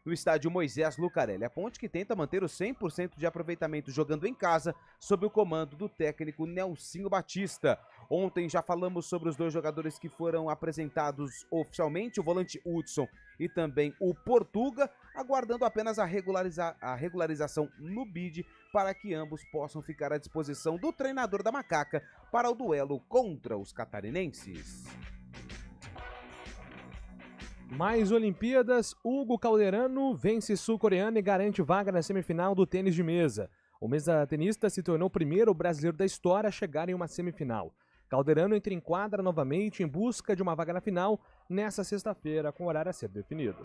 no estádio Moisés Lucarelli. A Ponte que tenta manter o 100% de aproveitamento jogando em casa, sob o comando do técnico Nelsinho Batista. Ontem já falamos sobre os dois jogadores que foram apresentados oficialmente, o volante Hudson e também o Portuga, aguardando apenas a regularização no BID para que ambos possam ficar à disposição do treinador da Macaca para o duelo contra os catarinenses. Mais Olimpíadas, Hugo Calderano vence sul-coreano e garante vaga na semifinal do tênis de mesa. O mesa-tenista se tornou o primeiro brasileiro da história a chegar em uma semifinal. Calderano entra em quadra novamente em busca de uma vaga na final nesta sexta-feira, com horário a ser definido.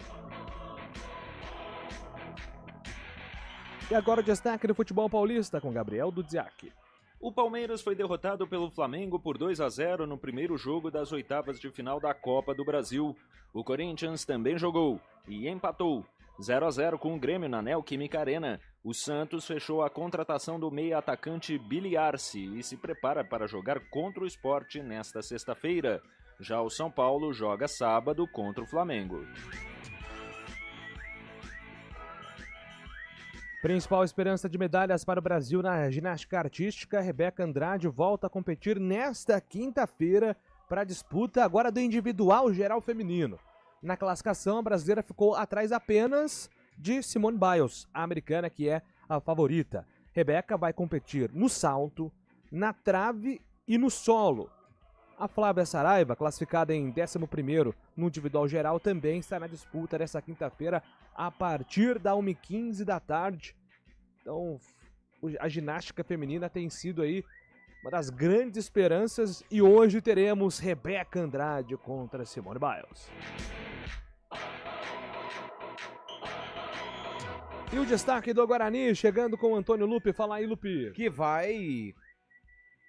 E agora o destaque do futebol paulista com Gabriel Dudziak. O Palmeiras foi derrotado pelo Flamengo por 2-0 no primeiro jogo das oitavas de final da Copa do Brasil. O Corinthians também jogou e empatou 0-0 com o Grêmio na Neoquímica Arena. O Santos fechou a contratação do meia-atacante Billy Arce e se prepara para jogar contra o Sport nesta sexta-feira. Já o São Paulo joga sábado contra o Flamengo. Principal esperança de medalhas para o Brasil na ginástica artística, Rebeca Andrade volta a competir nesta quinta-feira para a disputa agora do individual geral feminino. Na classificação, a brasileira ficou atrás apenas de Simone Biles, a americana que é a favorita. Rebeca vai competir no salto, na trave e no solo. A Flávia Saraiva, classificada em 11º no individual geral, também está na disputa desta quinta-feira a partir da 1h15 da tarde. Então, a ginástica feminina tem sido aí uma das grandes esperanças e hoje teremos Rebeca Andrade contra Simone Biles. E o destaque do Guarani, chegando com o Antônio Lupe. Fala aí, Lupe. Que vai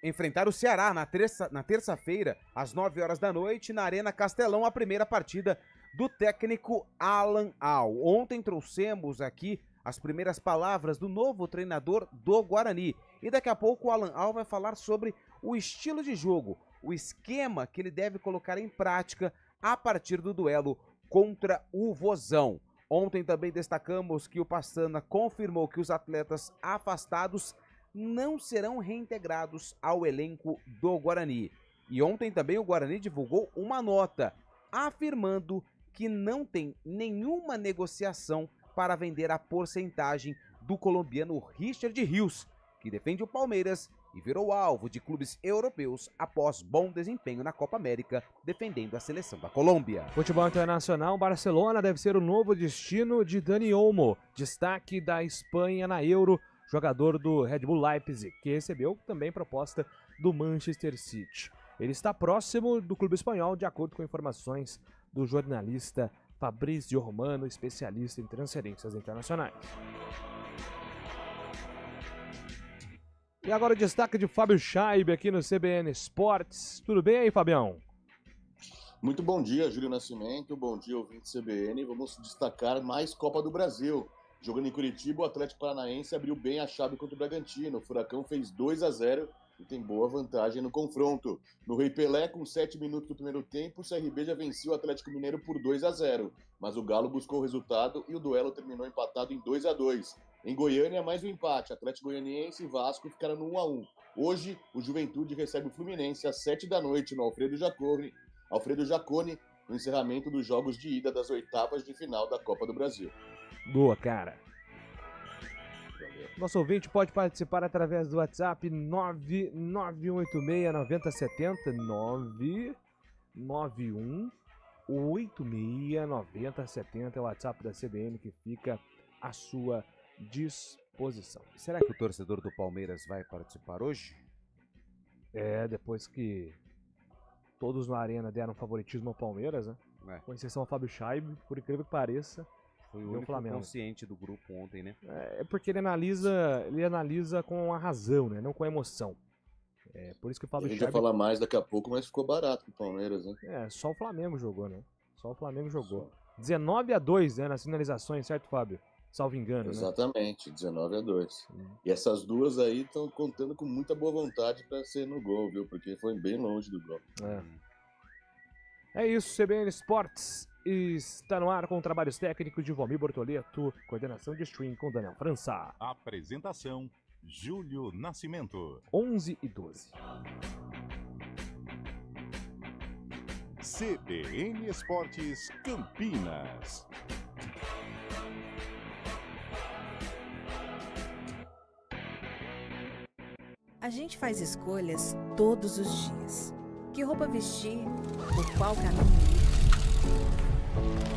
enfrentar o Ceará na terça-feira, às 9 horas da noite, na Arena Castelão, a primeira partida do técnico Alan Al. Ontem trouxemos aqui as primeiras palavras do novo treinador do Guarani. E daqui a pouco o Alan Al vai falar sobre o estilo de jogo, o esquema que ele deve colocar em prática a partir do duelo contra o Vozão. Ontem também destacamos que o Pastana confirmou que os atletas afastados não serão reintegrados ao elenco do Guarani. E ontem também o Guarani divulgou uma nota afirmando que não tem nenhuma negociação para vender a porcentagem do colombiano Richard Rios, que defende o Palmeiras e virou alvo de clubes europeus após bom desempenho na Copa América, defendendo a seleção da Colômbia. Futebol internacional, Barcelona deve ser o novo destino de Dani Olmo, destaque da Espanha na Euro, jogador do Red Bull Leipzig, que recebeu também proposta do Manchester City. Ele está próximo do clube espanhol, de acordo com informações do jornalista Fabrício Romano, especialista em transferências internacionais. E agora o destaque de Fábio Scheibe aqui no CBN Esportes. Tudo bem aí, Fabião? Muito bom dia, Júlio Nascimento. Bom dia, ouvinte CBN. Vamos destacar mais Copa do Brasil. Jogando em Curitiba, o Atlético Paranaense abriu bem a chave contra o Bragantino. O Furacão fez 2-0 e tem boa vantagem no confronto. No Rei Pelé, com 7 minutos do primeiro tempo, o CRB já venceu o Atlético Mineiro por 2-0. Mas o Galo buscou o resultado e o duelo terminou empatado em 2-2. Em Goiânia, mais um empate. Atlético Goianiense e Vasco ficaram no 1-1. Hoje, o Juventude recebe o Fluminense às 7 da noite no Alfredo Jaconi, no encerramento dos jogos de ida das oitavas de final da Copa do Brasil. Boa, cara. Nosso ouvinte pode participar através do WhatsApp 99186-9070, 99186-9070 é o WhatsApp da CBN que fica à sua disposição. Será que o torcedor do Palmeiras vai participar hoje? Depois que todos na arena deram favoritismo ao Palmeiras, né? Com exceção ao Fábio Scheibe, por incrível que pareça. Foi o único consciente do grupo ontem, né? É porque ele analisa com a razão, né? Não com a emoção. Por isso que o Fábio Scheibe... A gente vai falar mais daqui a pouco, mas ficou barato pro Palmeiras, né? Só o Flamengo jogou, né? Só o Flamengo jogou. 19-2, né? Nas finalizações, certo, Fábio? Salvo engano, exatamente, né? 19-2. E essas duas aí estão contando com muita boa vontade para ser no gol, viu? Porque foi bem longe do gol. É isso, CBN Esportes está no ar com trabalhos técnicos de Valmir Bortoleto, coordenação de stream com Daniel França. Apresentação, Júlio Nascimento. 11h12. CBN Esportes Campinas. A gente faz escolhas todos os dias. Que roupa vestir, por qual caminho ir.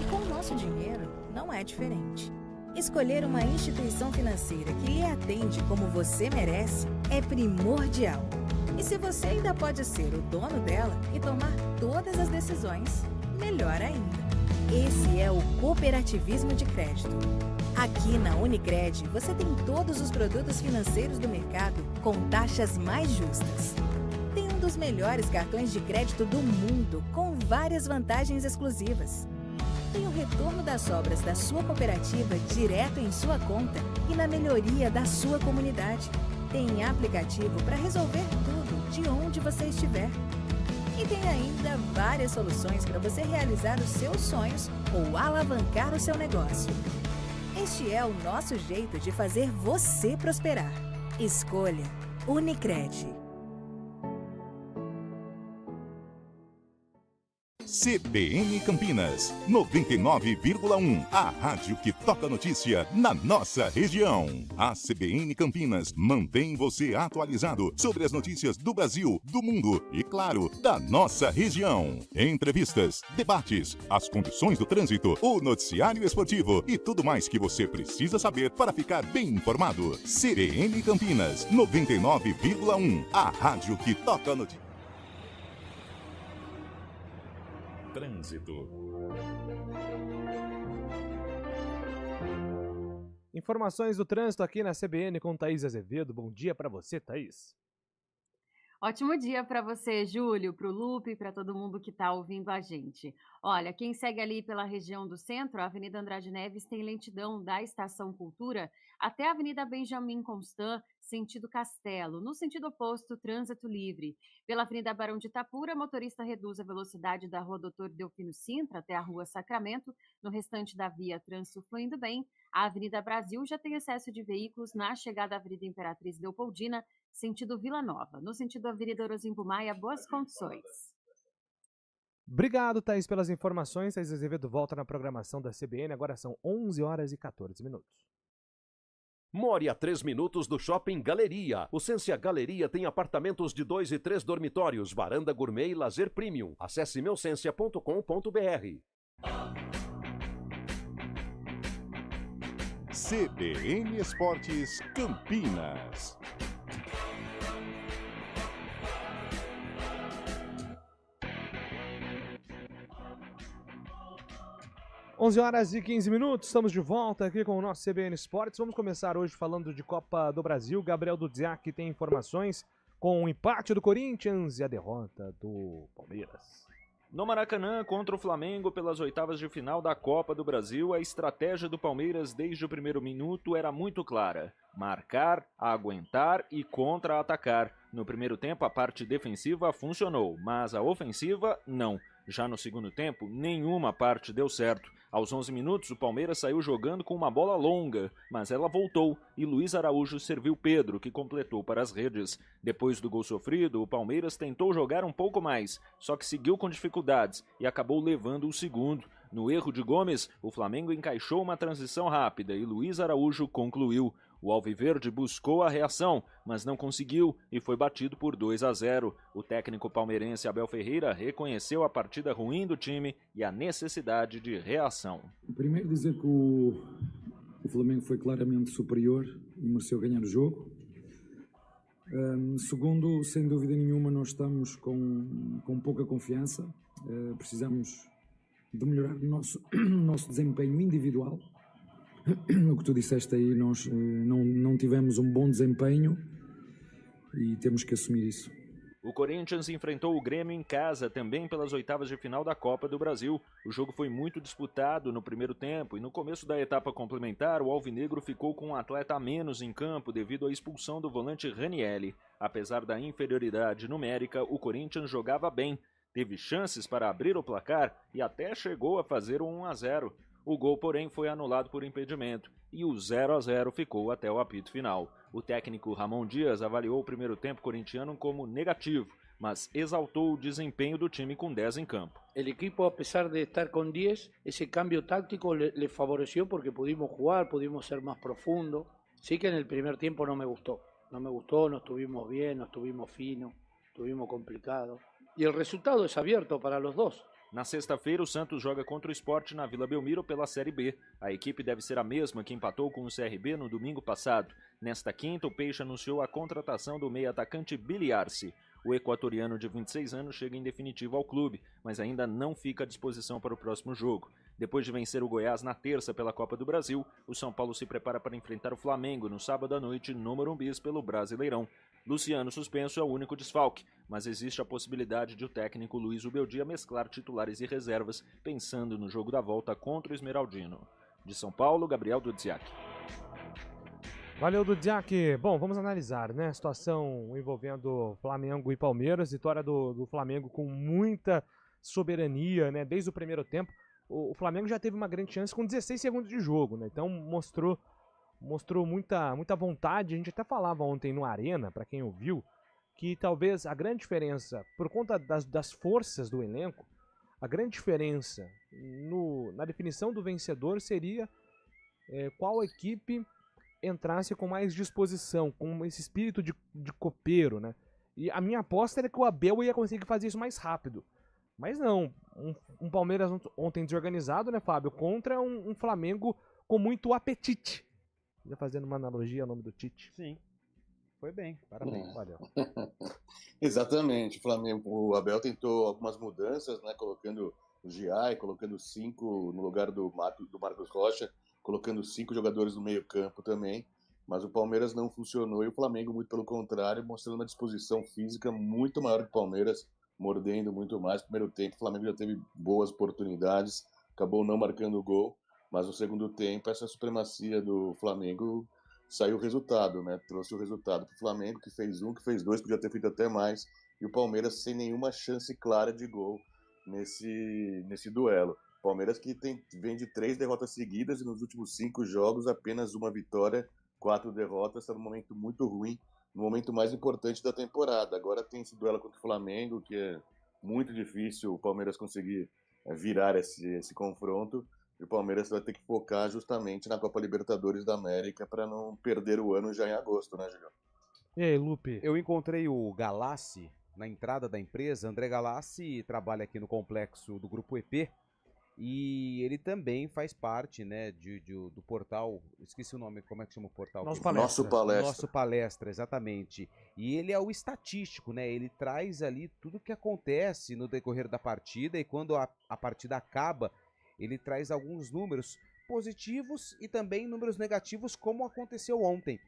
E com o nosso dinheiro, não é diferente. Escolher uma instituição financeira que lhe atende como você merece é primordial. E se você ainda pode ser o dono dela e tomar todas as decisões, melhor ainda. Esse é o cooperativismo de crédito. Aqui na Unicred, você tem todos os produtos financeiros do mercado com taxas mais justas. Tem um dos melhores cartões de crédito do mundo, com várias vantagens exclusivas. Tem o retorno das obras da sua cooperativa direto em sua conta e na melhoria da sua comunidade. Tem aplicativo para resolver tudo de onde você estiver. E tem ainda várias soluções para você realizar os seus sonhos ou alavancar o seu negócio. Este é o nosso jeito de fazer você prosperar. Escolha Unicred. CBN Campinas, 99,1. A rádio que toca notícia na nossa região. A CBN Campinas mantém você atualizado sobre as notícias do Brasil, do mundo e, claro, da nossa região. Entrevistas, debates, as condições do trânsito, o noticiário esportivo e tudo mais que você precisa saber para ficar bem informado. CBN Campinas, 99,1. A rádio que toca notícia. Trânsito. Informações do trânsito aqui na CBN com Thaís Azevedo. Bom dia para você, Thaís. Ótimo dia para você, Júlio, para o Lupe e para todo mundo que está ouvindo a gente. Olha, quem segue ali pela região do centro, a Avenida Andrade Neves tem lentidão da Estação Cultura até a Avenida Benjamin Constant, sentido Castelo. No sentido oposto, trânsito livre. Pela Avenida Barão de Itapura, motorista reduz a velocidade da Rua Doutor Delfino Sintra até a Rua Sacramento. No restante da via, trânsito fluindo bem. A Avenida Brasil já tem excesso de veículos na chegada à Avenida Imperatriz Leopoldina, sentido Vila Nova. No sentido Avenida Orozimbo Maia, boas condições. Obrigado, Thaís, pelas informações. Thaís Azevedo volta na programação da CBN. Agora são 11h14. More a 3 minutos do Shopping Galeria. O Sensia Galeria tem apartamentos de 2 e 3 dormitórios, varanda gourmet e lazer premium. Acesse meusensia.com.br. CBN Esportes Campinas. Onze horas e 15 minutos, estamos de volta aqui com o nosso CBN Esportes. Vamos começar hoje falando de Copa do Brasil. Gabriel Dudziak tem informações com o empate do Corinthians e a derrota do Palmeiras. No Maracanã, contra o Flamengo pelas oitavas de final da Copa do Brasil, a estratégia do Palmeiras desde o primeiro minuto era muito clara: marcar, aguentar e contra-atacar. No primeiro tempo, a parte defensiva funcionou, mas a ofensiva não. Já no segundo tempo, nenhuma parte deu certo. Aos 11 minutos, o Palmeiras saiu jogando com uma bola longa, mas ela voltou e Luiz Araújo serviu Pedro, que completou para as redes. Depois do gol sofrido, o Palmeiras tentou jogar um pouco mais, só que seguiu com dificuldades e acabou levando o segundo. No erro de Gomes, o Flamengo encaixou uma transição rápida e Luiz Araújo concluiu. O Alviverde buscou a reação, mas não conseguiu e foi batido por 2-0. O técnico palmeirense Abel Ferreira reconheceu a partida ruim do time e a necessidade de reação. Primeiro dizer que o Flamengo foi claramente superior e mereceu ganhar o jogo. Segundo, sem dúvida nenhuma, nós estamos com pouca confiança. Precisamos de melhorar o nosso desempenho individual. O que tu disseste aí, nós não tivemos um bom desempenho e temos que assumir isso. O Corinthians enfrentou o Grêmio em casa também pelas oitavas de final da Copa do Brasil. O jogo foi muito disputado no primeiro tempo e no começo da etapa complementar o alvinegro ficou com um atleta a menos em campo devido à expulsão do volante Ranielli. Apesar da inferioridade numérica, o Corinthians jogava bem. Teve chances para abrir o placar e até chegou a fazer um 1-0. O gol, porém, foi anulado por impedimento e o 0-0 ficou até o apito final. O técnico Ramon Dias avaliou o primeiro tempo corintiano como negativo, mas exaltou o desempenho do time com 10 em campo. El equipo, a pesar de estar con 10, ese cambio táctico le favoreció porque pudimos jugar, pudimos ser más profundos. Sí que en el primer tiempo no me gustó, no estuvimos bien, no estuvimos finos, estuvimos complicados. Y el resultado es abierto para los dos. Na sexta-feira, o Santos joga contra o Sport na Vila Belmiro pela Série B. A equipe deve ser a mesma que empatou com o CRB no domingo passado. Nesta quinta, o Peixe anunciou a contratação do meio-atacante Billy Arce. O equatoriano de 26 anos chega em definitivo ao clube, mas ainda não fica à disposição para o próximo jogo. Depois de vencer o Goiás na terça pela Copa do Brasil, o São Paulo se prepara para enfrentar o Flamengo no sábado à noite no Morumbi pelo Brasileirão. Luciano suspenso é o único desfalque, mas existe a possibilidade de o técnico Luiz Ubeldia mesclar titulares e reservas, pensando no jogo da volta contra o Esmeraldino. De São Paulo, Gabriel Dudziak. Valeu, Dudziak. Bom, vamos analisar, né? A situação envolvendo Flamengo e Palmeiras. Vitória do Flamengo com muita soberania, né? Desde o primeiro tempo. O Flamengo já teve uma grande chance com 16 segundos de jogo, né? Então mostrou muita vontade. A gente até falava ontem no Arena, para quem ouviu, que talvez a grande diferença, por conta das forças do elenco, a grande diferença na definição do vencedor seria qual equipe entrasse com mais disposição, com esse espírito de copeiro, né? E a minha aposta era que o Abel ia conseguir fazer isso mais rápido. Mas não, um Palmeiras ontem desorganizado, né, Fábio? Contra um Flamengo com muito apetite. Já fazendo uma analogia ao nome do Tite. Sim, foi bem, parabéns, valeu. Exatamente, o Abel tentou algumas mudanças, né, colocando o Giai, colocando 5 no lugar do Marcos Rocha, colocando 5 jogadores no meio campo também, mas o Palmeiras não funcionou e o Flamengo, muito pelo contrário, mostrando uma disposição física muito maior que o Palmeiras, mordendo muito mais. No primeiro tempo, o Flamengo já teve boas oportunidades, acabou não marcando o gol, mas no segundo tempo, essa supremacia do Flamengo saiu o resultado, né? Trouxe o resultado para o Flamengo, que fez 1, que fez 2, podia ter feito até mais, e o Palmeiras sem nenhuma chance clara de gol nesse duelo. Palmeiras que vem de 3 derrotas seguidas e nos últimos 5 jogos apenas uma vitória, 4 derrotas, está num momento muito ruim, no momento mais importante da temporada. Agora tem esse duelo contra o Flamengo, que é muito difícil o Palmeiras conseguir virar esse confronto, e o Palmeiras vai ter que focar justamente na Copa Libertadores da América para não perder o ano já em agosto, né, Julião? E aí, Lupe? Eu encontrei o Galassi na entrada da empresa. André Galassi trabalha aqui no complexo do Grupo EP e ele também faz parte, né, do portal, esqueci o nome, como é que chama o portal? Nosso Palestra. Nosso Palestra, exatamente. E ele é o estatístico, né, ele traz ali tudo o que acontece no decorrer da partida e quando a partida acaba, ele traz alguns números positivos e também números negativos, como aconteceu ontem.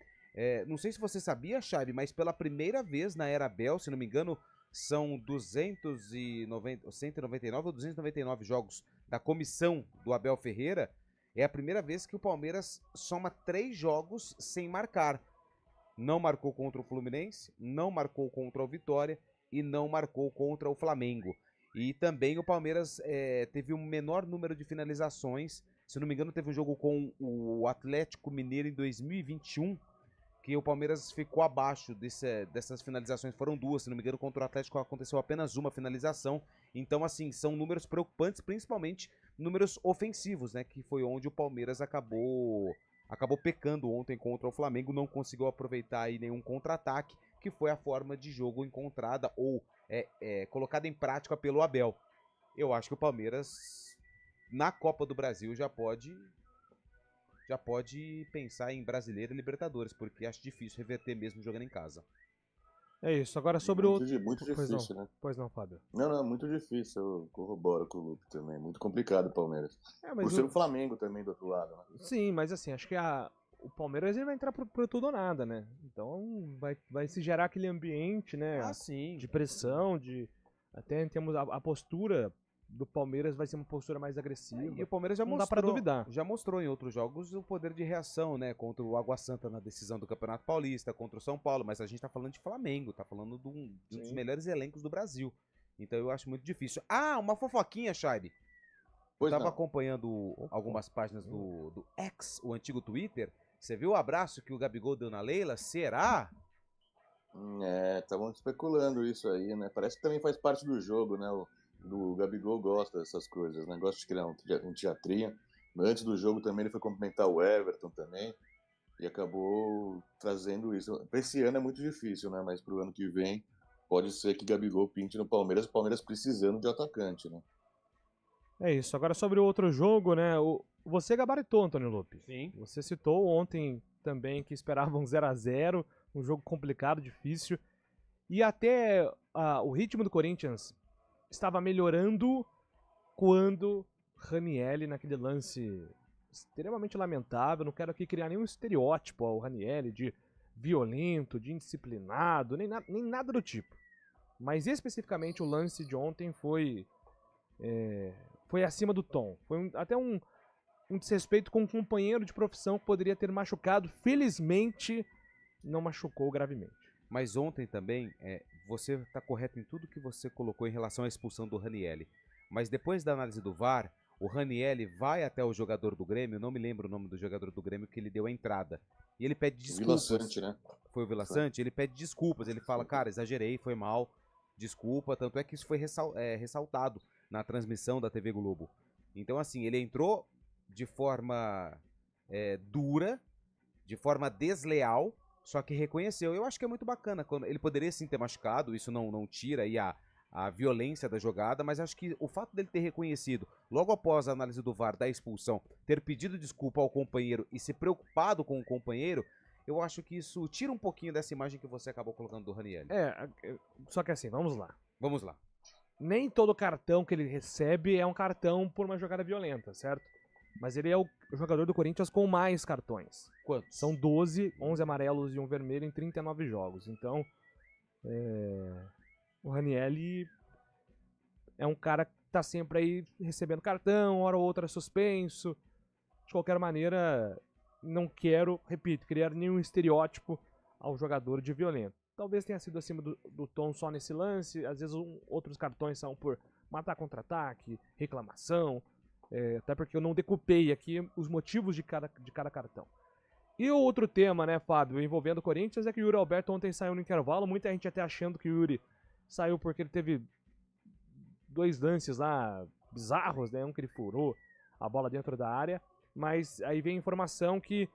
Não sei se você sabia, Chave, mas pela primeira vez na era Abel, se não me engano, são 199 ou 299 jogos da comissão do Abel Ferreira. É a primeira vez que o Palmeiras soma 3 jogos sem marcar. Não marcou contra o Fluminense, não marcou contra o Vitória e não marcou contra o Flamengo. E também o Palmeiras teve um menor número de finalizações. Se não me engano, teve um jogo com o Atlético Mineiro em 2021, que o Palmeiras ficou abaixo dessas finalizações. Foram 2, se não me engano, contra o Atlético aconteceu apenas uma finalização. Então, assim, são números preocupantes, principalmente números ofensivos, né? Que foi onde o Palmeiras acabou pecando ontem contra o Flamengo, não conseguiu aproveitar aí nenhum contra-ataque, que foi a forma de jogo encontrada ou colocada em prática pelo Abel. Eu acho que o Palmeiras, na Copa do Brasil, já pode pensar em Brasileiro e Libertadores, porque acho difícil reverter mesmo jogando em casa. É isso, agora sobre muito difícil, né? Pois não, Fábio. Não, muito difícil, eu corroboro com o Lupe também, muito complicado o Palmeiras. Por ser o Flamengo também do outro lado, né? Sim, mas assim, acho que o Palmeiras ele vai entrar pro tudo ou nada, né? Então vai se gerar aquele ambiente, né? Sim. De pressão, até temos a postura do Palmeiras vai ser uma postura mais agressiva. E o Palmeiras já não mostrou, dá pra duvidar. Já mostrou em outros jogos o poder de reação, né? Contra o Água Santa na decisão do Campeonato Paulista, contra o São Paulo, mas a gente tá falando de Flamengo, tá falando de um dos melhores elencos do Brasil. Então eu acho muito difícil. Ah, uma fofoquinha, Shaibe. Eu Pois tava não. acompanhando algumas páginas do X, o antigo Twitter. Você viu o abraço que o Gabigol deu na Leila? Será? Estavam especulando isso aí, né? Parece que também faz parte do jogo, né? O Gabigol gosta dessas coisas, né? Gosta de criar um teatrinho. Antes do jogo também ele foi cumprimentar o Everton também e acabou trazendo isso. Pra esse ano é muito difícil, né? Mas pro ano que vem pode ser que Gabigol pinte no Palmeiras, o Palmeiras precisando de atacante, né? É isso. Agora sobre o outro jogo, né? Você gabaritou, Antônio Lupe. Sim. Você citou ontem também que esperava um 0-0, um jogo complicado, difícil. E até o ritmo do Corinthians estava melhorando quando Ranieri, naquele lance extremamente lamentável, não quero aqui criar nenhum estereótipo ao Ranieri de violento, de indisciplinado, nem nada do tipo. Mas especificamente o lance de ontem foi acima do tom. Foi até um desrespeito com um companheiro de profissão que poderia ter machucado. Felizmente, não machucou gravemente. Mas ontem também, você está correto em tudo que você colocou em relação à expulsão do Ranieri. Mas depois da análise do VAR, o Ranieri vai até o jogador do Grêmio, não me lembro o nome do jogador do Grêmio, que ele deu a entrada. E ele pede desculpas. Vila Sante, né? Foi o Vila Sante? Ele pede desculpas, ele fala, cara, exagerei, foi mal, desculpa. Tanto é que isso foi ressaltado na transmissão da TV Globo. Então, assim, ele entrou de forma dura, de forma desleal, só que reconheceu. Eu acho que é muito bacana. Quando ele poderia sim ter machucado, isso não tira aí a violência da jogada, mas acho que o fato dele ter reconhecido, logo após a análise do VAR da expulsão, ter pedido desculpa ao companheiro e se preocupado com o companheiro, eu acho que isso tira um pouquinho dessa imagem que você acabou colocando do Ranieri. Só que assim, vamos lá. Vamos lá. Nem todo cartão que ele recebe é um cartão por uma jogada violenta, certo? Mas ele é o jogador do Corinthians com mais cartões. Quantos? São 12, 11 amarelos e um vermelho em 39 jogos. Então, o Ranieri é um cara que tá sempre aí recebendo cartão, hora ou outra suspenso. De qualquer maneira, não quero, repito, criar nenhum estereótipo ao jogador de violento. Talvez tenha sido acima do tom só nesse lance. Às vezes outros cartões são por matar contra-ataque, reclamação. Até porque eu não decupei aqui os motivos de cada cartão. E o outro tema, né, Fábio, envolvendo o Corinthians, é que o Yuri Alberto ontem saiu no intervalo. Muita gente até achando que o Yuri saiu porque ele teve 2 lances lá bizarros, né? Um que ele furou a bola dentro da área. Mas aí vem a informação que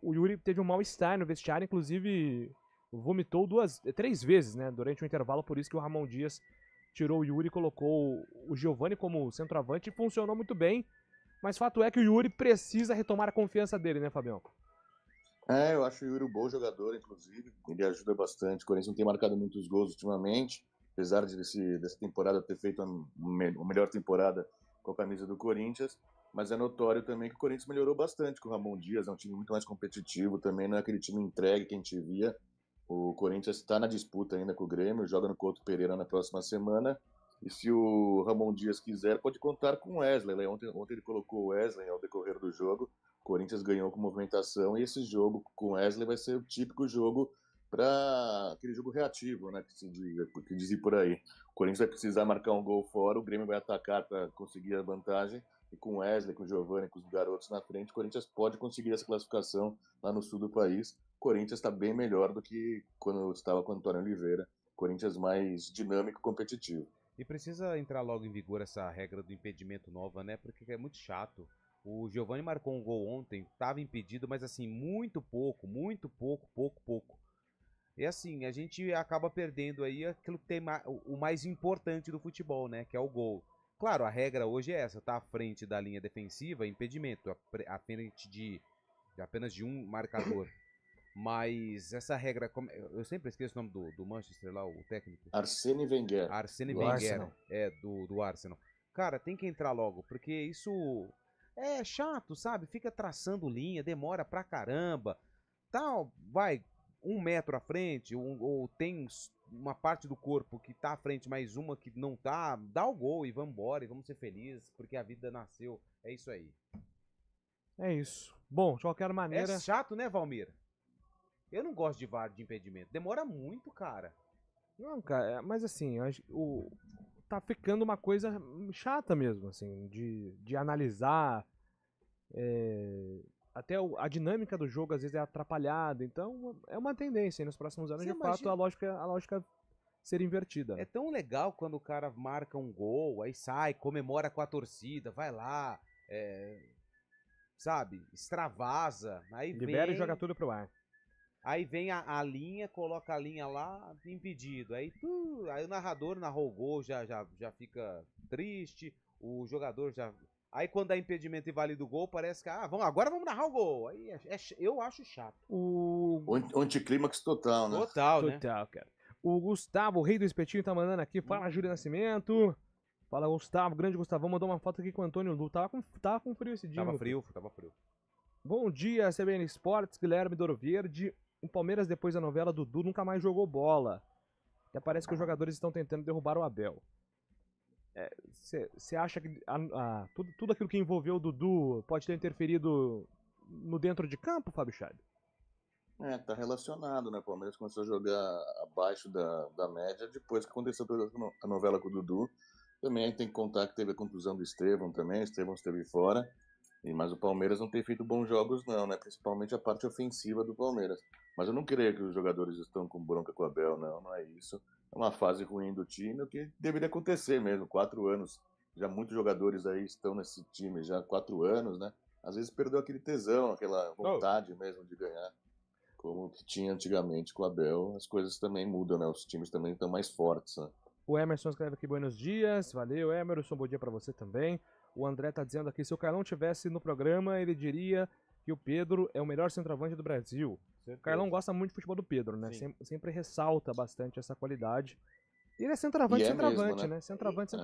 o Yuri teve um mal-estar no vestiário, inclusive vomitou 3 vezes, né, durante o intervalo. Por isso que o Ramon Dias tirou o Yuri e colocou o Giovani como centroavante e funcionou muito bem. Mas fato é que o Yuri precisa retomar a confiança dele, né, Fabião? Eu acho o Yuri um bom jogador, inclusive. Ele ajuda bastante. O Corinthians não tem marcado muitos gols ultimamente, apesar dessa temporada ter feito a melhor temporada com a camisa do Corinthians. Mas é notório também que o Corinthians melhorou bastante com o Ramon Dias. É um time muito mais competitivo também, não é aquele time entregue que a gente via. O Corinthians está na disputa ainda com o Grêmio, joga no Couto Pereira na próxima semana. E se o Ramon Dias quiser, pode contar com o Wesley. Ontem ele colocou o Wesley ao decorrer do jogo. O Corinthians ganhou com movimentação e esse jogo com o Wesley vai ser o típico jogo para aquele jogo reativo, né, que dizem por aí. O Corinthians vai precisar marcar um gol fora, o Grêmio vai atacar para conseguir a vantagem. E com o Wesley, com o Giovani, com os garotos na frente, o Corinthians pode conseguir essa classificação lá no sul do país. O Corinthians está bem melhor do que quando estava com o Antônio Oliveira. Corinthians mais dinâmico e competitivo. E precisa entrar logo em vigor essa regra do impedimento nova, né? Porque é muito chato. O Giovani marcou um gol ontem, estava impedido, mas assim, muito pouco. E assim, a gente acaba perdendo aí aquilo que tem o mais importante do futebol, né? Que é o gol. Claro, a regra hoje é essa, tá à frente da linha defensiva, impedimento, à frente de apenas de um marcador. Mas essa regra, eu sempre esqueço o nome do Manchester lá, o técnico. Arsene Wenger. Arsene Do Wenger, Arsenal. do Arsenal. Cara, tem que entrar logo, porque isso é chato, sabe? Fica traçando linha, demora pra caramba. Tal, vai 1 metro à frente, ou tem uma parte do corpo que tá à frente, mais uma que não tá, dá o gol e vamos embora, e vamos ser felizes, porque a vida nasceu. É isso aí. É isso. Bom, de qualquer maneira... É chato, né, Valmir? Eu não gosto de VAR de impedimento. Demora muito, cara. Não, cara, mas assim, eu acho que tá ficando uma coisa chata mesmo, assim, de analisar. Até a dinâmica do jogo às vezes é atrapalhada, então é uma tendência. E nos próximos anos, Você de fato, a lógica ser invertida. É tão legal quando o cara marca um gol, aí sai, comemora com a torcida, vai lá, sabe, extravasa, aí Libera vem, e joga tudo pro ar. Aí vem a linha, coloca a linha lá, impedido, aí o narrador narrou o gol, já fica triste, o jogador já... Aí quando dá impedimento e vale do gol, parece que, agora vamos narrar o gol. Aí eu acho chato. O anticlímax total, né? Total, né? Total, cara. O Gustavo, o rei do espetinho, tá mandando aqui. Fala, Júlio Nascimento. Fala, Gustavo, grande Gustavão. Mandou uma foto aqui com o Antônio Lu. Tava com frio esse dia. Tava frio. Bom dia, CBN Esportes, Guilherme Douro Verde. O Palmeiras, depois da novela, Dudu nunca mais jogou bola. Até parece que os jogadores estão tentando derrubar o Abel. Você acha que tudo aquilo que envolveu o Dudu pode ter interferido no dentro de campo, Fábio Chad? Tá relacionado, né? O Palmeiras começou a jogar abaixo da média depois que aconteceu toda a novela com o Dudu. Também tem que contar que teve a contusão do Estevão também, o Estevão esteve fora. Mas o Palmeiras não tem feito bons jogos não, né? Principalmente a parte ofensiva do Palmeiras. Mas eu não creio que os jogadores estão com bronca com o Abel, não é isso. É uma fase ruim do time, o que deveria acontecer mesmo. 4 anos, já muitos jogadores aí estão nesse time já há 4 anos, né? Às vezes perdeu aquele tesão, aquela vontade mesmo de ganhar. Como que tinha antigamente com o Abel, as coisas também mudam, né? Os times também estão mais fortes, né? O Emerson escreve aqui, buenos dias. Valeu, Emerson, bom dia pra você também. O André tá dizendo aqui, se o Carlão tivesse no programa, ele diria que o Pedro é o melhor centroavante do Brasil. O Carlão gosta muito de futebol do Pedro, né? Sempre ressalta bastante essa qualidade. E ele é centroavante, mesmo, né? Centroavante.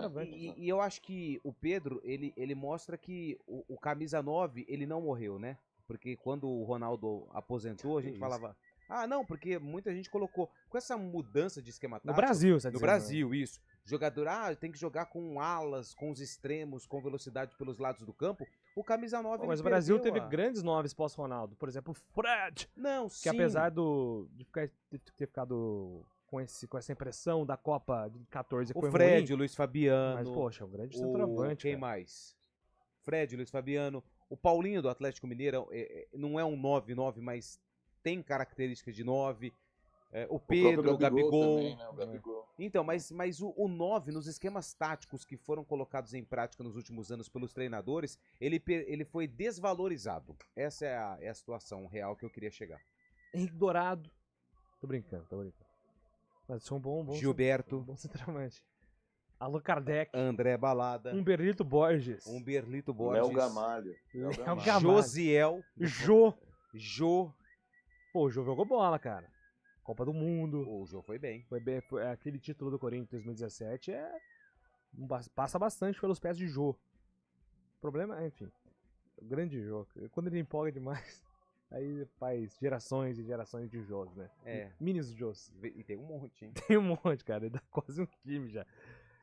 E eu acho que o Pedro, ele mostra que o camisa 9, ele não morreu, né? Porque quando o Ronaldo aposentou, a gente falava... não, porque muita gente colocou... Com essa mudança de esquema tático... No Brasil, você No Brasil, isso. Jogador, tem que jogar com alas, com os extremos, com velocidade pelos lados do campo. O camisa 9, mas o Brasil teve grandes 9 pós-Ronaldo. Por exemplo, o Fred. Não, que apesar de ter ficado com essa impressão da Copa de 14 que o foi Fred, ruim, o Luiz Fabiano. Mas, poxa, o grande centroavante. Quem mais? Fred, Luiz Fabiano. O Paulinho do Atlético Mineiro não é um 9-9, mas tem características de 9. O Pedro, o Gabigol. Também, né? O Gabigol. Então, mas o 9, nos esquemas táticos que foram colocados em prática nos últimos anos pelos treinadores, ele foi desvalorizado. Essa é a situação real que eu queria chegar. Henrique Dourado. Tô brincando. Mas são bom Gilberto. Bom centroavante. Alô Kardec. André Balada. Humberlito Borges. Léo Gamalho. Josiel. Jô. Pô, o Jô jogou bola, cara. Copa do Mundo. O Jô foi bem. Foi aquele título do Corinthians 2017 passa bastante pelos pés de Jô. O problema é, enfim, o grande Jô. Quando ele empolga demais, aí faz gerações e gerações de Jôs, né? Minis Jôs. E tem um monte, hein? Tem um monte, cara. Dá quase um time já.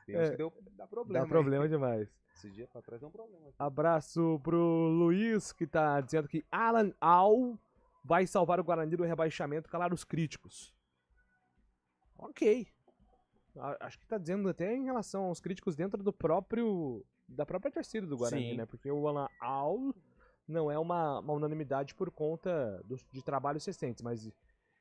Tem uns que dá problema. Dá problema demais. Esse dia pra trás dá um problema. Abraço pro Luiz, que tá dizendo que Alan Al vai salvar o Guarani do rebaixamento, calar os críticos. Ok. Acho que tá dizendo até em relação aos críticos dentro da própria torcida do Guarani, Sim. né? Porque o Alan Al não é uma unanimidade por conta de trabalhos recentes, mas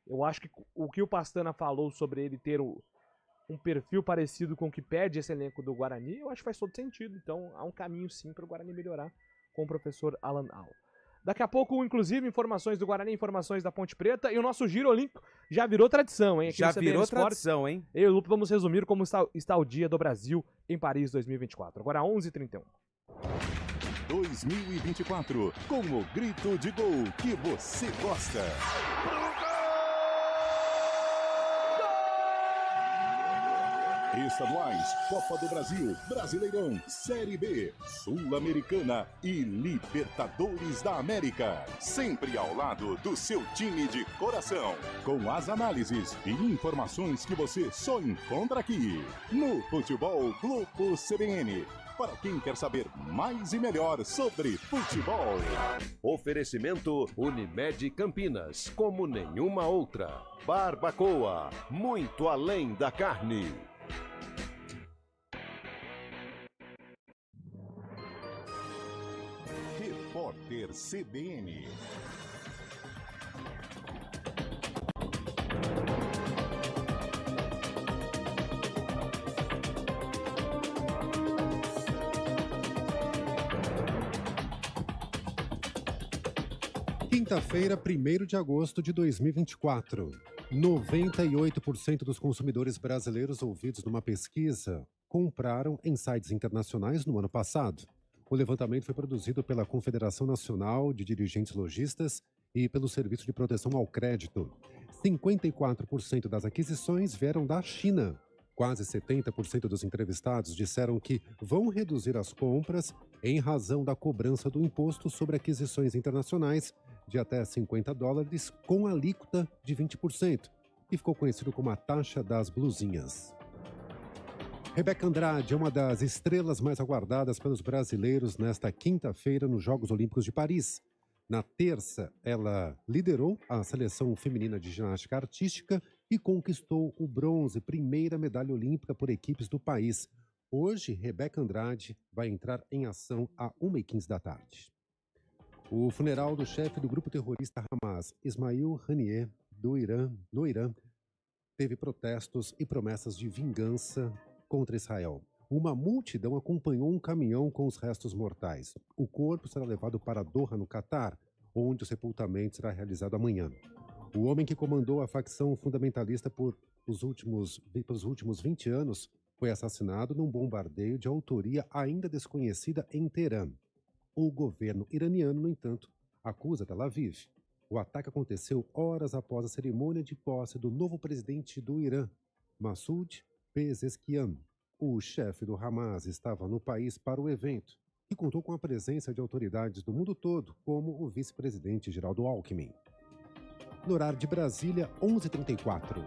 eu acho que o que o Pastana falou sobre ele ter um perfil parecido com o que pede esse elenco do Guarani, eu acho que faz todo sentido. Então há um caminho sim para o Guarani melhorar com o professor Alan Al. Daqui a pouco, inclusive, informações do Guarani, informações da Ponte Preta e o nosso Giro Olímpico já virou tradição, hein? Aqui Já no CBN virou Esportes, tradição, hein? Eu e o Lupo vamos resumir como está o Dia do Brasil em Paris 2024. Agora 11h31. 2024, com o grito de gol que você gosta. Estaduais, Copa do Brasil, Brasileirão, Série B, Sul-Americana e Libertadores da América. Sempre ao lado do seu time de coração. Com as análises e informações que você só encontra aqui. No Futebol Globo CBN. para quem quer saber mais e melhor sobre futebol. Oferecimento Unimed Campinas, como nenhuma outra. Barbacoa, muito além da carne. Repórter CBN. Quinta-feira, 1º de agosto de 2024. 98% dos consumidores brasileiros ouvidos numa pesquisa compraram em sites internacionais no ano passado. O levantamento foi produzido pela Confederação Nacional de Dirigentes Lojistas e pelo Serviço de Proteção ao Crédito. 54% das aquisições vieram da China. Quase 70% dos entrevistados disseram que vão reduzir as compras em razão da cobrança do imposto sobre aquisições internacionais de até $50 com alíquota de 20%, que ficou conhecido como a taxa das blusinhas. Rebeca Andrade é uma das estrelas mais aguardadas pelos brasileiros nesta quinta-feira nos Jogos Olímpicos de Paris. Na terça, ela liderou a seleção feminina de ginástica artística e conquistou o bronze, primeira medalha olímpica por equipes do país. Hoje, Rebeca Andrade vai entrar em ação às 1h15 da tarde. O funeral do chefe do grupo terrorista Hamas, Ismail Haniyeh, no Irã, teve protestos e promessas de vingança contra Israel. Uma multidão acompanhou um caminhão com os restos mortais. O corpo será levado para Doha, no Catar, onde o sepultamento será realizado amanhã. O homem que comandou a facção fundamentalista pelos últimos 20 anos foi assassinado num bombardeio de autoria ainda desconhecida em Teherã. O governo iraniano, no entanto, acusa Tel Aviv. O ataque aconteceu horas após a cerimônia de posse do novo presidente do Irã, Massoud Pezeshkian. O chefe do Hamas estava no país para o evento, que contou com a presença de autoridades do mundo todo, como o vice-presidente Geraldo Alckmin. No horário de Brasília, 11h34.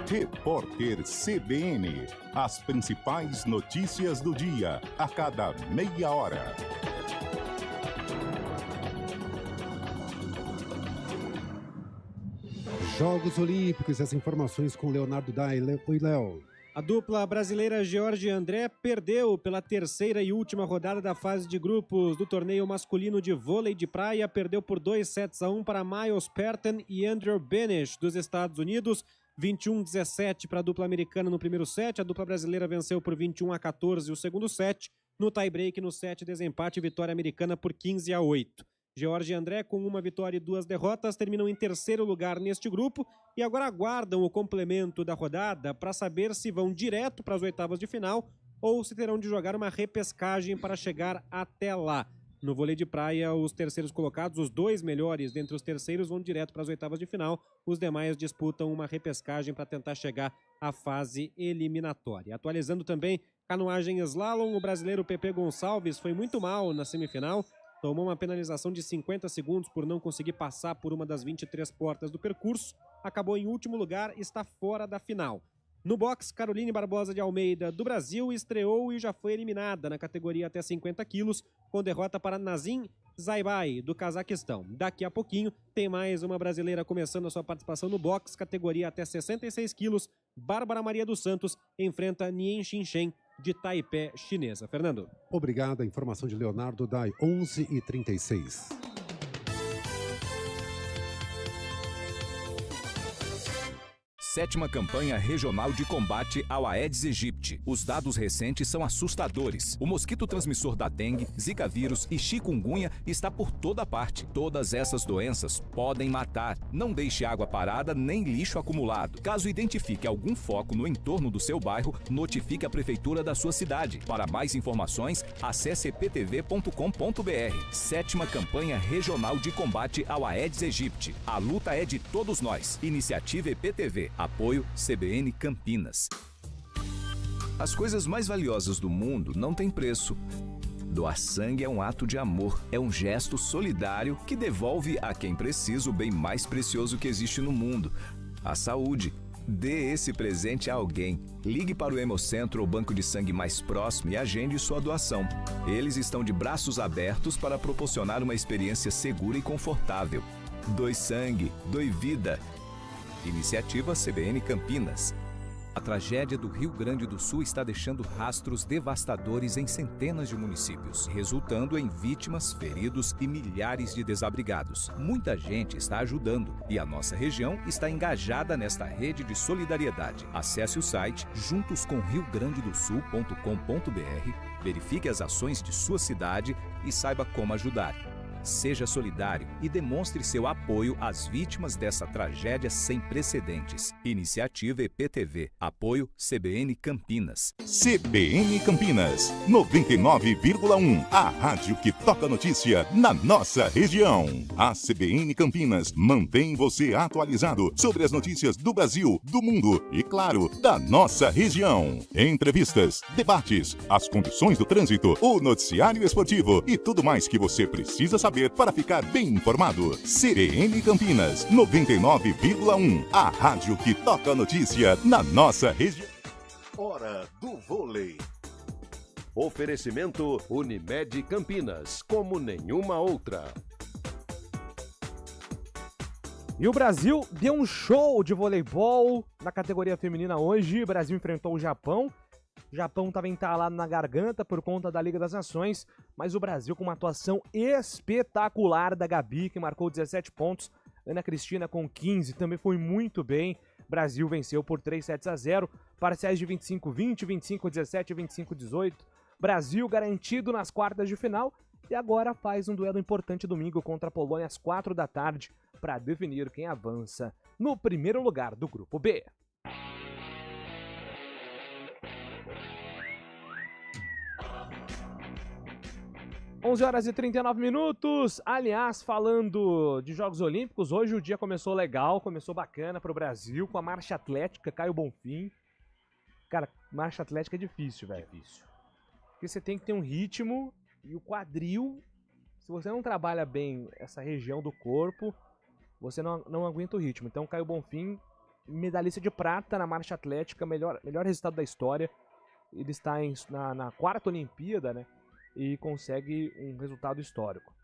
Repórter CBN. As principais notícias do dia, a cada meia hora. Jogos Olímpicos, as informações com Leonardo Daile. Oi, Léo. A dupla brasileira George e André perdeu pela terceira e última rodada da fase de grupos do torneio masculino de vôlei de praia. Perdeu por 2-1 para Miles Perton e Andrew Benesch, dos Estados Unidos. 21-17 para a dupla americana no primeiro set. A dupla brasileira venceu por 21-14 o segundo set. No tie-break, no set, desempate, vitória americana por 15-8. George e André, com uma vitória e 2 derrotas, terminam em terceiro lugar neste grupo e agora aguardam o complemento da rodada para saber se vão direto para as oitavas de final ou se terão de jogar uma repescagem para chegar até lá. No vôlei de praia, os terceiros colocados, os 2 melhores dentre os terceiros, vão direto para as oitavas de final. Os demais disputam uma repescagem para tentar chegar à fase eliminatória. Atualizando também, canoagem slalom, o brasileiro Pepe Gonçalves foi muito mal na semifinal. Tomou uma penalização de 50 segundos por não conseguir passar por uma das 23 portas do percurso. Acabou em último lugar e está fora da final. No boxe, Caroline Barbosa de Almeida, do Brasil, estreou e já foi eliminada na categoria até 50 quilos, com derrota para Nazim Zaibai, do Cazaquistão. Daqui a pouquinho, tem mais uma brasileira começando a sua participação no boxe, categoria até 66 quilos. Bárbara Maria dos Santos enfrenta Nien Xinshen, de Taipei, chinesa. Fernando. Obrigado. A informação de Leonardo Dai, 11h36. Sétima campanha regional de combate ao Aedes aegypti. Os dados recentes são assustadores. O mosquito transmissor da dengue, zika vírus e chikungunya está por toda parte. Todas essas doenças podem matar. Não deixe água parada nem lixo acumulado. Caso identifique algum foco no entorno do seu bairro, notifique a prefeitura da sua cidade. Para mais informações, acesse eptv.com.br. Sétima campanha regional de combate ao Aedes aegypti. A luta é de todos nós. Iniciativa EPTV. Apoio CBN Campinas. As coisas mais valiosas do mundo não têm preço. Doar sangue é um ato de amor, é um gesto solidário que devolve a quem precisa o bem mais precioso que existe no mundo, a saúde. Dê esse presente a alguém. Ligue para o Hemocentro ou banco de sangue mais próximo e agende sua doação. Eles estão de braços abertos para proporcionar uma experiência segura e confortável. Doe sangue, doe vida. Iniciativa CBN Campinas. A tragédia do Rio Grande do Sul está deixando rastros devastadores em centenas de municípios, resultando em vítimas, feridos e milhares de desabrigados. Muita gente está ajudando e a nossa região está engajada nesta rede de solidariedade. Acesse o site juntoscomrioGrandedoSul.com.br, verifique as ações de sua cidade e saiba como ajudar. Seja solidário e demonstre seu apoio às vítimas dessa tragédia sem precedentes. Iniciativa EPTV. Apoio CBN Campinas. CBN Campinas, 99,1. A rádio que toca notícia na nossa região. A CBN Campinas mantém você atualizado sobre as notícias do Brasil, do mundo e, claro, da nossa região. Entrevistas, debates, as condições do trânsito, o noticiário esportivo e tudo mais que você precisa saber para ficar bem informado. CBN Campinas, 99,1. A rádio que toca notícia na nossa região. Hora do vôlei. Oferecimento Unimed Campinas, como nenhuma outra. E o Brasil deu um show de voleibol na categoria feminina hoje. O Brasil enfrentou o Japão. O Japão estava entalado na garganta por conta da Liga das Nações, mas o Brasil com uma atuação espetacular da Gabi, que marcou 17 pontos. Ana Cristina com 15, também foi muito bem. O Brasil venceu por 3-0, parciais de 25-20, 25-17 e 25-18. Brasil garantido nas quartas de final e agora faz um duelo importante domingo contra a Polônia às 4 da tarde para definir quem avança no primeiro lugar do Grupo B. 11 horas e 39 minutos. Aliás, falando de Jogos Olímpicos, hoje o dia começou legal, começou bacana pro Brasil, com a marcha atlética, Caio Bonfim. Cara, marcha atlética é difícil, velho. Difícil. Porque você tem que ter um ritmo e o quadril, se você não trabalha bem essa região do corpo, você não aguenta o ritmo. Então, Caio Bonfim, medalhista de prata na marcha atlética, melhor resultado da história. Ele está na quarta Olimpíada, né? E consegue um resultado histórico.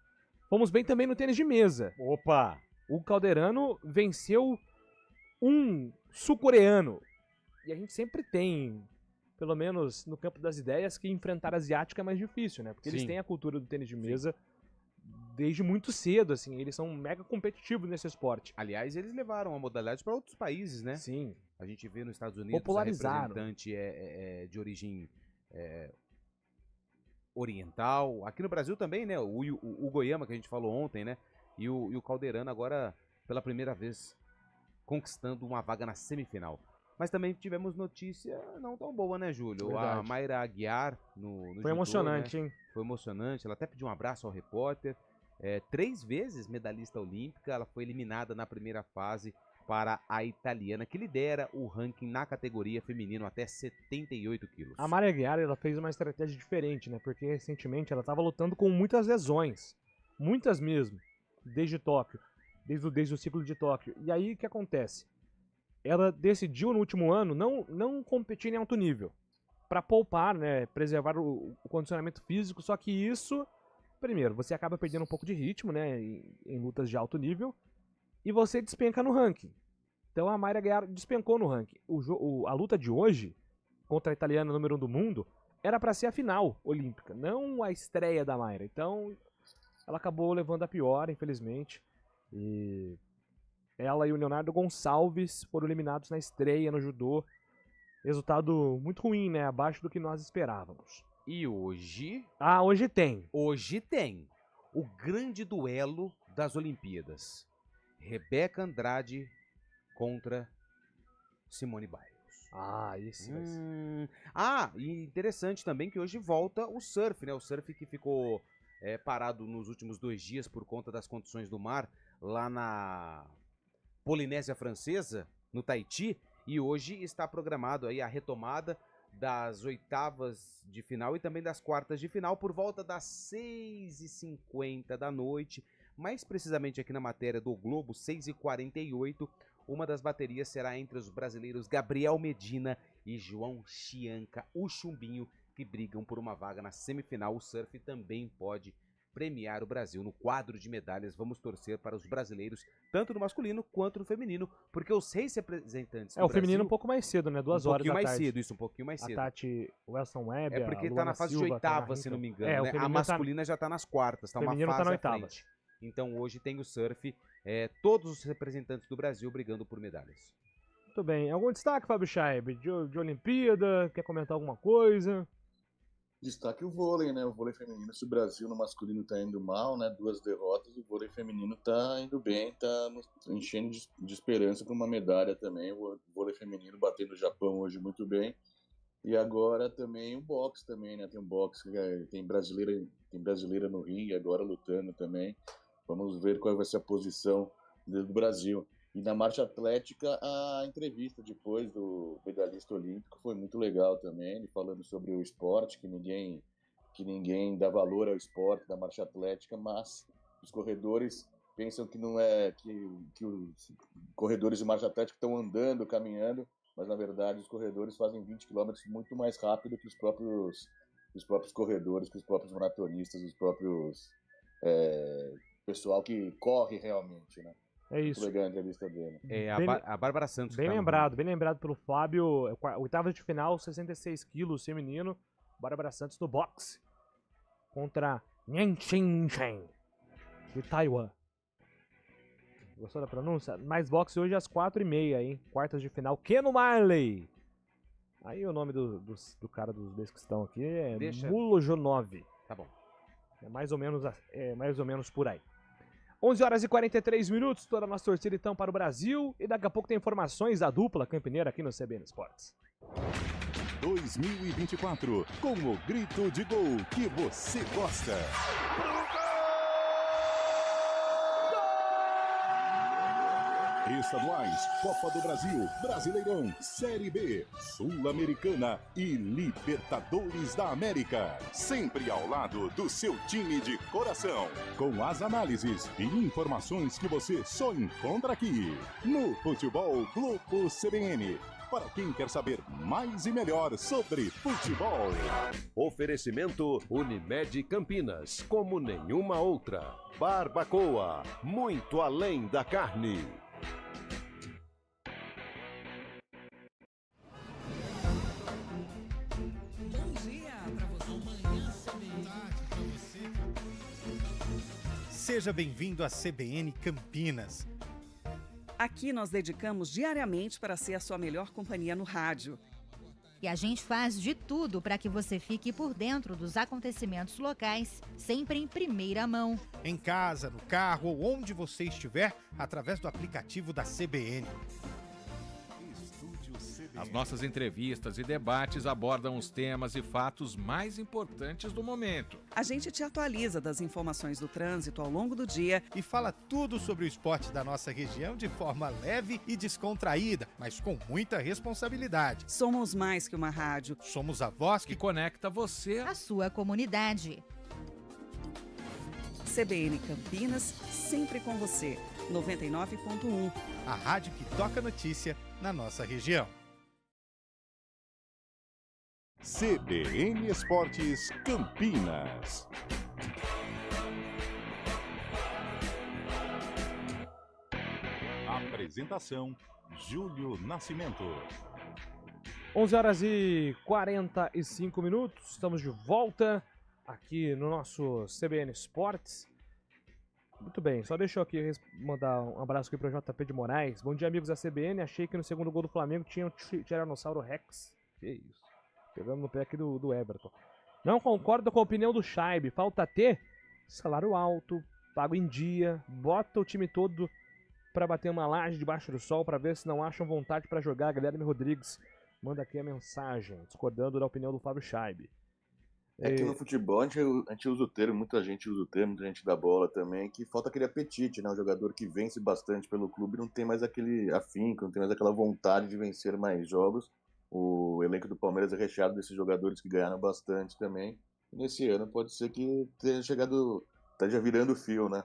Fomos bem também no tênis de mesa. Opa! O Calderano venceu um sul-coreano. E a gente sempre tem, pelo menos no campo das ideias, que enfrentar asiático é mais difícil, né? Porque eles têm a cultura do tênis de mesa desde muito cedo, assim. Eles são mega competitivos nesse esporte. Aliás, eles levaram a modalidade para outros países, né? Sim. A gente vê nos Estados Unidos popularizaram. A representante de origem oriental. Aqui no Brasil também, né? O Goiama, que a gente falou ontem, né? E o Calderano agora, pela primeira vez, conquistando uma vaga na semifinal. Mas também tivemos notícia não tão boa, né, Júlio? Verdade. A Mayra Aguiar no Foi judô, emocionante, né? hein? Foi emocionante. Ela até pediu um abraço ao repórter. 3 vezes medalhista olímpica. Ela foi eliminada na primeira fase para a italiana, que lidera o ranking na categoria feminino até 78 quilos. A Mayra Aguiar, ela fez uma estratégia diferente, né? Porque recentemente ela estava lutando com muitas lesões. Muitas mesmo. Desde Tóquio. Desde o ciclo de Tóquio. E aí, o que acontece? Ela decidiu no último ano não competir em alto nível. Para poupar, né? Preservar o condicionamento físico. Só que isso, primeiro, você acaba perdendo um pouco de ritmo, né? Em lutas de alto nível. E você despenca no ranking. Então a Mayra Aguiar despencou no ranking. A luta de hoje, contra a italiana número 1 do mundo, era para ser a final olímpica, não a estreia da Mayra. Então ela acabou levando a pior, infelizmente. E ela e o Leonardo Gonçalves foram eliminados na estreia no judô. Resultado muito ruim, né? Abaixo do que nós esperávamos. E hoje... hoje tem. Hoje tem o grande duelo das Olimpíadas. Rebeca Andrade contra Simone Biles. Isso vai ser. E interessante também que hoje volta o surf, né? O surf que ficou parado nos últimos 2 dias por conta das condições do mar lá na Polinésia Francesa, no Tahiti, e hoje está programado aí a retomada das oitavas de final e também das quartas de final por volta das 6h50 da noite. Mais precisamente aqui na matéria do Globo, 6h48, Uma das baterias será entre os brasileiros Gabriel Medina e João Chianca, o chumbinho, que brigam por uma vaga na semifinal. O surf também pode premiar o Brasil no quadro de medalhas. Vamos torcer para os brasileiros, tanto no masculino quanto no feminino, porque os 6 representantes do o feminino Brasil, um pouco mais cedo, né? 2 horas da tarde. Um pouquinho mais cedo, isso, um pouquinho mais cedo. A Tati Wilson Webb, É porque tá na fase de oitava, se não me engano, né? A masculina já tá nas quartas, tá uma fase tá na à oitava. frente. Então hoje tem o surf, todos os representantes do Brasil brigando por medalhas. Muito bem. Algum destaque, Fábio Scheib, de Olimpíada? Quer comentar alguma coisa? Destaque o vôlei, né? O vôlei feminino, se o Brasil no masculino tá indo mal, né? 2 derrotas, o vôlei feminino tá indo bem, tá enchendo de esperança para uma medalha também. O vôlei feminino batendo o Japão hoje muito bem. E agora também o boxe também, né? Tem um boxe, tem brasileira no ringue agora lutando também. Vamos ver qual vai ser a posição do Brasil. E na marcha atlética, a entrevista depois do medalhista olímpico foi muito legal também, ele falando sobre o esporte, que ninguém dá valor ao esporte da marcha atlética, mas os corredores pensam que não é que os corredores de marcha atlética estão andando, caminhando, mas na verdade os corredores fazem 20 km muito mais rápido que os próprios corredores, que os próprios maratonistas, os próprios pessoal que corre realmente, né? É isso. Muito legal a entrevista dele. A Bárbara Santos. Bem lembrado pelo Fábio. Oitava de final, 66 quilos feminino. Bárbara Santos no boxe. Contra Nian Xinchen, de Taiwan. Gostou da pronúncia? Mais boxe hoje às 4h30, hein? Quartas de final. Keno Marley. Aí o nome do cara dos que estão aqui é Mulojonov. Tá bom. É mais ou menos por aí. 11h43, toda a nossa torcida então para o Brasil, e daqui a pouco tem informações da dupla campineira aqui no CBN Esportes. 2024, com o grito de gol que você gosta. Estaduais, Copa do Brasil, Brasileirão, Série B, Sul-Americana e Libertadores da América. Sempre ao lado do seu time de coração. Com as análises e informações que você só encontra aqui. No Futebol Grupo CBN. Para quem quer saber mais e melhor sobre futebol. Oferecimento Unimed Campinas, como nenhuma outra. Barbacoa, muito além da carne. Seja bem-vindo à CBN Campinas. Aqui nós dedicamos diariamente para ser a sua melhor companhia no rádio. E a gente faz de tudo para que você fique por dentro dos acontecimentos locais, sempre em primeira mão. Em casa, no carro ou onde você estiver, através do aplicativo da CBN. As nossas entrevistas e debates abordam os temas e fatos mais importantes do momento. A gente te atualiza das informações do trânsito ao longo do dia e fala tudo sobre o esporte da nossa região de forma leve e descontraída, mas com muita responsabilidade. Somos mais que uma rádio. Somos a voz que conecta você à sua comunidade. CBN Campinas, sempre com você. 99.1. A rádio que toca notícia na nossa região. CBN Esportes Campinas. Apresentação: Júlio Nascimento. 11h45, estamos de volta aqui no nosso CBN Esportes. Muito bem, só deixa eu aqui mandar um abraço aqui pro JP de Moraes. Bom dia, amigos da CBN. Achei que no segundo gol do Flamengo tinha um Tiranossauro Rex. Que isso? Pegando no pé aqui do Everton. Não concordo com a opinião do Scheib. Falta ter salário alto, pago em dia, bota o time todo pra bater uma laje debaixo do sol pra ver se não acham vontade pra jogar. Guilherme Rodrigues manda aqui a mensagem, discordando da opinião do Fábio Scheib. É que no futebol a gente usa o termo, muita gente usa o termo, muita gente da bola também, que falta aquele apetite, né? O jogador que vence bastante pelo clube não tem mais aquele afinco, não tem mais aquela vontade de vencer mais jogos. O elenco do Palmeiras é recheado desses jogadores que ganharam bastante também. E nesse ano pode ser que tenha chegado, esteja virando fio, né?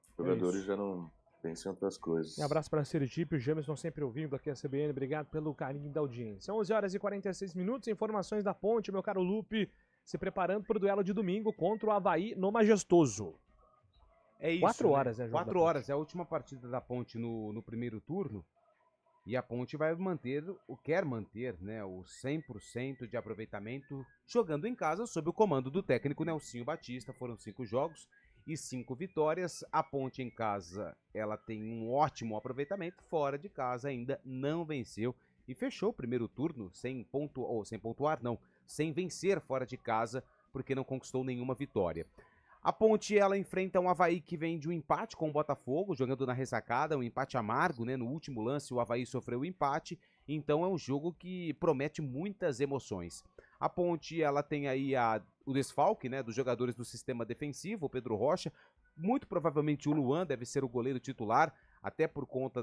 Os jogadores já não Pensa em outras coisas. Um abraço para Sergipe, o Jamerson sempre ouvindo aqui a CBN, obrigado pelo carinho da audiência. 11 horas e 46 minutos, informações da Ponte, meu caro Lupe, se preparando para o duelo de domingo contra o Avaí no Majestoso. É isso, 4 horas, né, João? 4 horas, é a última partida da Ponte no primeiro turno. E a Ponte vai quer manter, né, o 100% de aproveitamento jogando em casa sob o comando do técnico Nelsinho Batista. Foram 5 jogos e 5 vitórias. A Ponte em casa, ela tem um ótimo aproveitamento, fora de casa ainda não venceu e fechou o primeiro turno sem vencer fora de casa, porque não conquistou nenhuma vitória. A Ponte, ela enfrenta um Avaí que vem de um empate com o Botafogo, jogando na ressacada, um empate amargo, né? No último lance o Avaí sofreu o empate, então é um jogo que promete muitas emoções. A Ponte, ela tem aí o desfalque, né, dos jogadores do sistema defensivo, o Pedro Rocha, muito provavelmente o Luan deve ser o goleiro titular, até por conta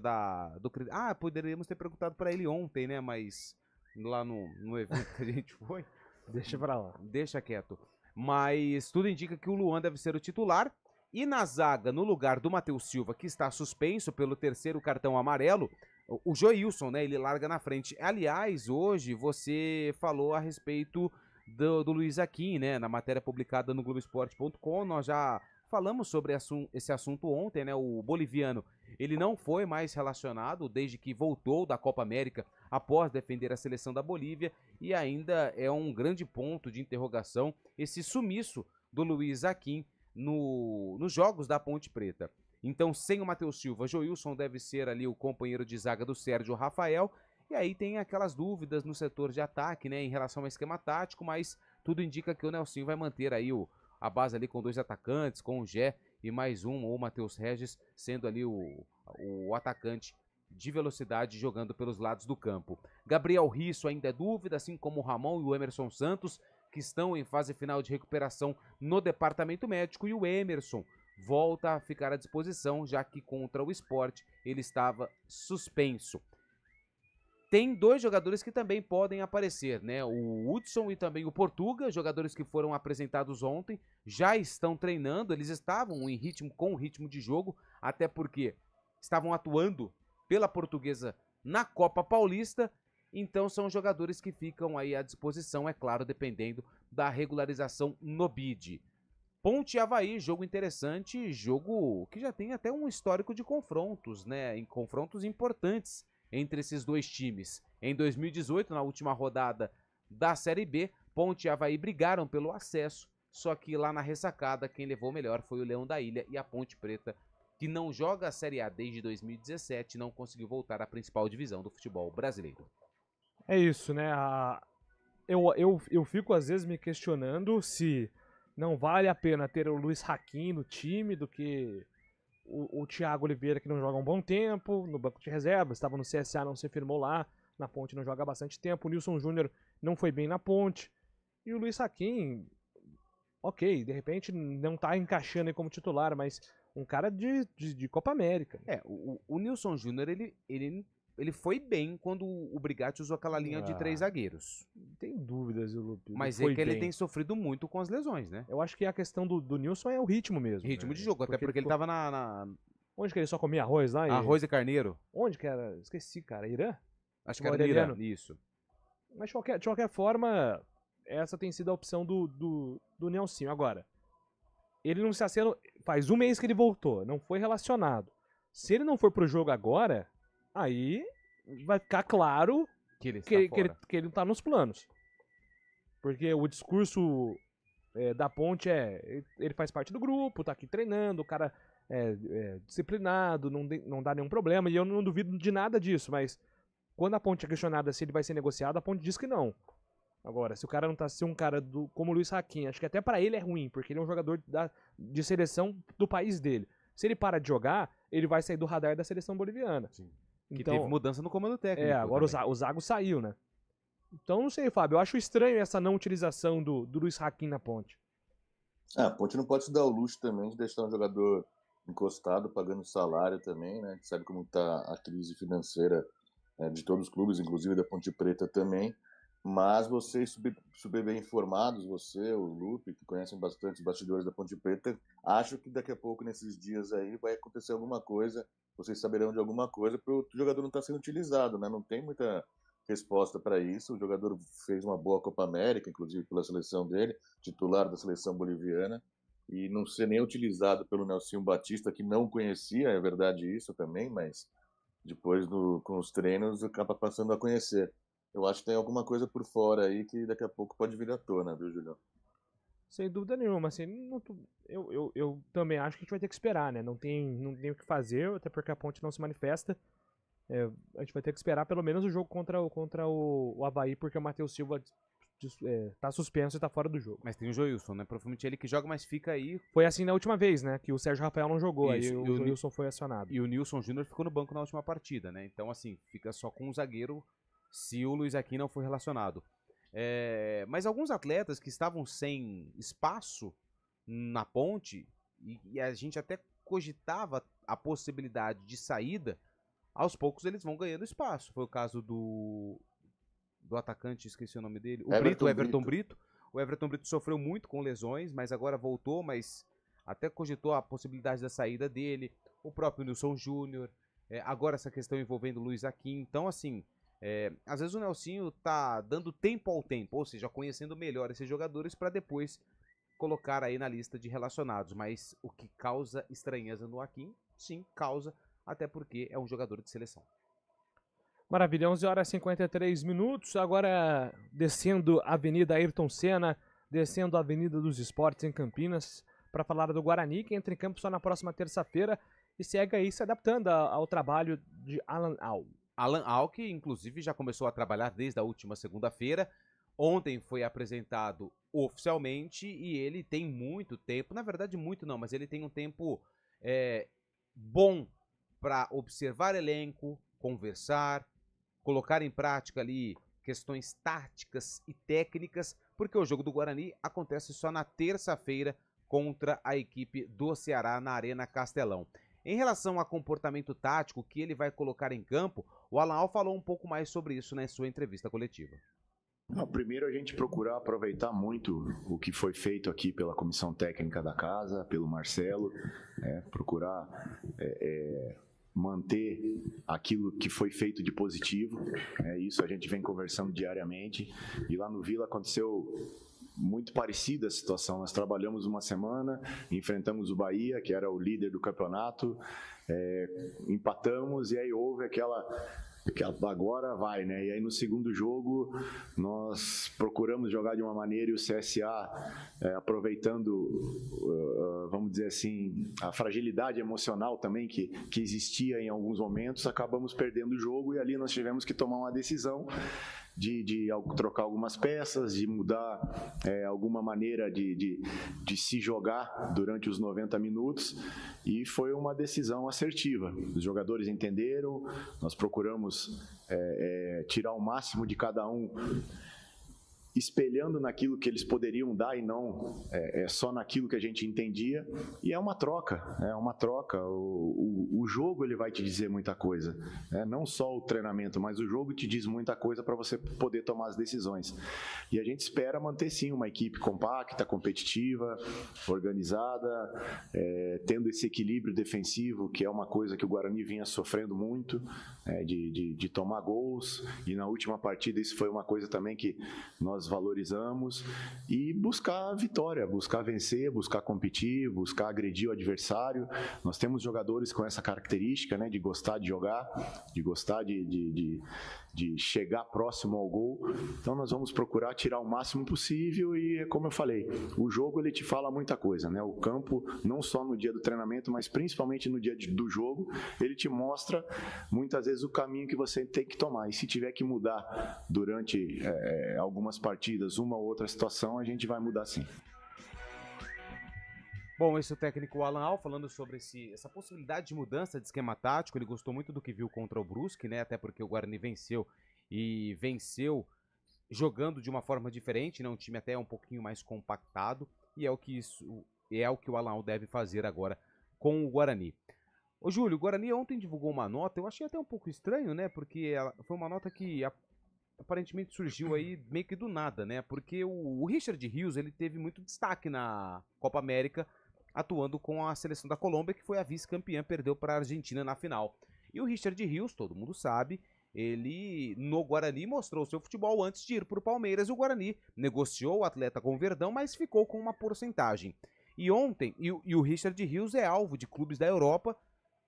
poderíamos ter perguntado para ele ontem, né, mas lá no evento que a gente foi. Deixa pra lá. Deixa quieto. Mas tudo indica que o Luan deve ser o titular. E na zaga, no lugar do Matheus Silva, que está suspenso pelo 3º cartão amarelo, o Joilson, né? Ele larga na frente. Aliás, hoje você falou a respeito do Luiz Aquim, né? Na matéria publicada no Globoesporte.com, nós já falamos sobre esse assunto ontem, né? O boliviano, ele não foi mais relacionado desde que voltou da Copa América após defender a seleção da Bolívia, e ainda é um grande ponto de interrogação esse sumiço do Luiz Aquim nos jogos da Ponte Preta. Então, sem o Matheus Silva, Joilson deve ser ali o companheiro de zaga do Sérgio Rafael, e aí tem aquelas dúvidas no setor de ataque, né, em relação ao esquema tático, mas tudo indica que o Nelsinho vai manter aí a base ali com 2 atacantes, com o Gé e mais um, ou o Matheus Regis, sendo ali o atacante de velocidade jogando pelos lados do campo. Gabriel Risso ainda é dúvida, assim como o Ramon e o Emerson Santos, que estão em fase final de recuperação no departamento médico, e o Emerson volta a ficar à disposição, já que contra o Sport ele estava suspenso. Tem 2 jogadores que também podem aparecer, né? O Hudson e também o Portuga, jogadores que foram apresentados ontem, já estão treinando, eles estavam com ritmo de jogo, até porque estavam atuando pela Portuguesa na Copa Paulista, então são jogadores que ficam aí à disposição, é claro, dependendo da regularização no BID. Ponte e Avaí, jogo interessante, jogo que já tem até um histórico de confrontos, né? Em confrontos importantes entre esses 2 times. Em 2018, na última rodada da Série B, Ponte e Avaí brigaram pelo acesso, só que lá na ressacada quem levou melhor foi o Leão da Ilha, e a Ponte Preta, que não joga a Série A desde 2017, não conseguiu voltar à principal divisão do futebol brasileiro. É isso, né? Eu fico às vezes me questionando se não vale a pena ter o Luiz Aquim no time do que o Thiago Oliveira, que não joga há um bom tempo, no banco de reservas, estava no CSA, não se firmou lá, na Ponte não joga há bastante tempo, o Nilson Júnior não foi bem na Ponte, e o Luiz Aquim, ok, de repente não tá encaixando aí como titular, mas um cara de Copa América. O Nilson Júnior, ele foi bem quando o Brigatti usou aquela linha de 3 zagueiros. Tem dúvidas, Lupe. Mas é que ele tem sofrido muito com as lesões, né? Eu acho que a questão do Nilson é o ritmo mesmo. Ritmo de jogo, até porque ele tava na... Onde que ele só comia arroz lá? Arroz e carneiro. Onde que era? Esqueci, cara. Irã? Acho que era Irã, isso. Mas de qualquer forma, essa tem sido a opção do Nelsinho. Agora, ele não está sendo... Faz 1 mês que ele voltou, não foi relacionado. Se ele não for pro jogo agora... Aí vai ficar claro que ele não tá nos planos. Porque o discurso da Ponte ele faz parte do grupo, tá aqui treinando, o cara é disciplinado, não dá nenhum problema, e eu não duvido de nada disso, mas quando a Ponte é questionada se ele vai ser negociado, a Ponte diz que não. Agora, se o cara não tá sendo um cara como o Luiz Aquim, acho que até pra ele é ruim, porque ele é um jogador de seleção do país dele. Se ele para de jogar, ele vai sair do radar da seleção boliviana. Sim. Que teve mudança no comando técnico. Agora o Zago saiu, né? Então, não sei, Fábio. Eu acho estranho essa não utilização do Luiz Aquim na Ponte. A Ponte não pode se dar o luxo também de deixar um jogador encostado, pagando salário também, né? A gente sabe como está a crise financeira de todos os clubes, inclusive da Ponte Preta também. Mas vocês, super bem informados, você, o Lupe, que conhecem bastante os bastidores da Ponte Preta, acho que daqui a pouco, nesses dias aí, vai acontecer alguma coisa, vocês saberão de alguma coisa, porque o jogador não está sendo utilizado, né? Não tem muita resposta para isso. O jogador fez uma boa Copa América, inclusive pela seleção dele, titular da seleção boliviana, e não ser nem utilizado pelo Nelsinho Batista, que não conhecia, é verdade isso também, mas depois com os treinos acaba passando a conhecer. Eu acho que tem alguma coisa por fora aí que daqui a pouco pode vir à tona, viu, Julião? Sem dúvida nenhuma, assim, eu também acho que a gente vai ter que esperar, né? Não tem o que fazer, até porque a Ponte não se manifesta. A gente vai ter que esperar pelo menos o jogo contra o Avaí, porque o Matheus Silva tá suspenso e tá fora do jogo. Mas tem o Joilson, né? Provavelmente ele que joga, mas fica aí. Foi assim na última vez, né? Que o Sérgio Rafael não jogou, Isso, aí o Joilson foi acionado. E o Nilson Júnior ficou no banco na última partida, né? Então, assim, fica só com o zagueiro se o Luiz Aquino não foi relacionado. Mas alguns atletas que estavam sem espaço na Ponte, e a gente até cogitava a possibilidade de saída, aos poucos eles vão ganhando espaço. Foi o caso do atacante, esqueci o nome dele, o Everton Brito. O Everton Brito sofreu muito com lesões, mas agora voltou, mas até cogitou a possibilidade da saída dele. O próprio Nilson Júnior, agora essa questão envolvendo o Luiz Aquino. Então, assim, às vezes o Nelsinho tá dando tempo ao tempo, ou seja, conhecendo melhor esses jogadores para depois colocar aí na lista de relacionados. Mas o que causa estranheza no Aquino, sim, causa, até porque é um jogador de seleção. Maravilha, 11h53. Agora descendo a Avenida Ayrton Senna, descendo a Avenida dos Esportes em Campinas, para falar do Guarani, que entra em campo só na próxima terça-feira e segue aí se adaptando ao trabalho de Alan Al. Alan Al, que inclusive já começou a trabalhar desde a última segunda-feira. Ontem foi apresentado oficialmente e ele tem muito tempo, na verdade muito não, mas ele tem um tempo bom para observar elenco, conversar, colocar em prática ali questões táticas e técnicas, porque o jogo do Guarani acontece só na terça-feira contra a equipe do Ceará na Arena Castelão. Em relação ao comportamento tático que ele vai colocar em campo, o Alan Al falou um pouco mais sobre isso na sua entrevista coletiva. Primeiro a gente procurar aproveitar muito o que foi feito aqui pela comissão técnica da casa, pelo Marcelo, procurar manter aquilo que foi feito de positivo, isso a gente vem conversando diariamente, e lá no Vila aconteceu muito parecida a situação. Nós trabalhamos uma semana, enfrentamos o Bahia, que era o líder do campeonato, empatamos, e aí houve aquela agora vai, né? E aí no segundo jogo nós procuramos jogar de uma maneira e o CSA, aproveitando, vamos dizer assim, a fragilidade emocional também que existia em alguns momentos, acabamos perdendo o jogo e ali nós tivemos que tomar uma decisão de trocar algumas peças, de mudar alguma maneira de se jogar durante os 90 minutos, e foi uma decisão assertiva. Os jogadores entenderam, nós procuramos tirar o máximo de cada um, espelhando naquilo que eles poderiam dar e não só naquilo que a gente entendia, e é uma troca, o jogo ele vai te dizer muita coisa, não só o treinamento, mas o jogo te diz muita coisa para você poder tomar as decisões, e a gente espera manter sim uma equipe compacta, competitiva, organizada, tendo esse equilíbrio defensivo, que é uma coisa que o Guarani vinha sofrendo muito, de tomar gols, e na última partida isso foi uma coisa também que nós valorizamos, e buscar a vitória, buscar vencer, buscar competir, buscar agredir o adversário. Nós temos jogadores com essa característica, de gostar de jogar, de gostar de chegar próximo ao gol. Então nós vamos procurar tirar o máximo possível, e como eu falei, o jogo ele te fala muita coisa, o campo, não só no dia do treinamento, mas principalmente no dia do jogo, ele te mostra muitas vezes o caminho que você tem que tomar, e se tiver que mudar durante algumas partidas, uma ou outra situação, a gente vai mudar sim. Bom, esse é o técnico Alan Al falando sobre essa possibilidade de mudança de esquema tático. Ele gostou muito do que viu contra o Brusque, até porque o Guarani venceu jogando de uma forma diferente, um time até um pouquinho mais compactado, e é o que o Alan Al deve fazer agora com o Guarani. Ô Júlio, o Guarani ontem divulgou uma nota, eu achei até um pouco estranho, porque foi uma nota que aparentemente surgiu aí meio que do nada, né? Porque o Richard Rios, ele teve muito destaque na Copa América, atuando com a seleção da Colômbia, que foi a vice-campeã, perdeu para a Argentina na final. E o Richard Rios, todo mundo sabe, ele no Guarani mostrou seu futebol antes de ir para o Palmeiras. O Guarani negociou o atleta com o Verdão, mas ficou com uma porcentagem. E ontem, o Richard Rios é alvo de clubes da Europa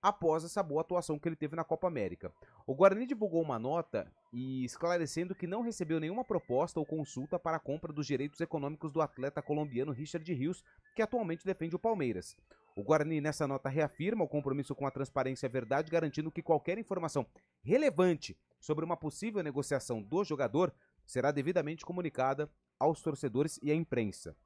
após essa boa atuação que ele teve na Copa América. O Guarani divulgou uma nota esclarecendo que não recebeu nenhuma proposta ou consulta para a compra dos direitos econômicos do atleta colombiano Richard Rios, que atualmente defende o Palmeiras. O Guarani, nessa nota, reafirma o compromisso com a transparência e a verdade, garantindo que qualquer informação relevante sobre uma possível negociação do jogador será devidamente comunicada aos torcedores e à imprensa.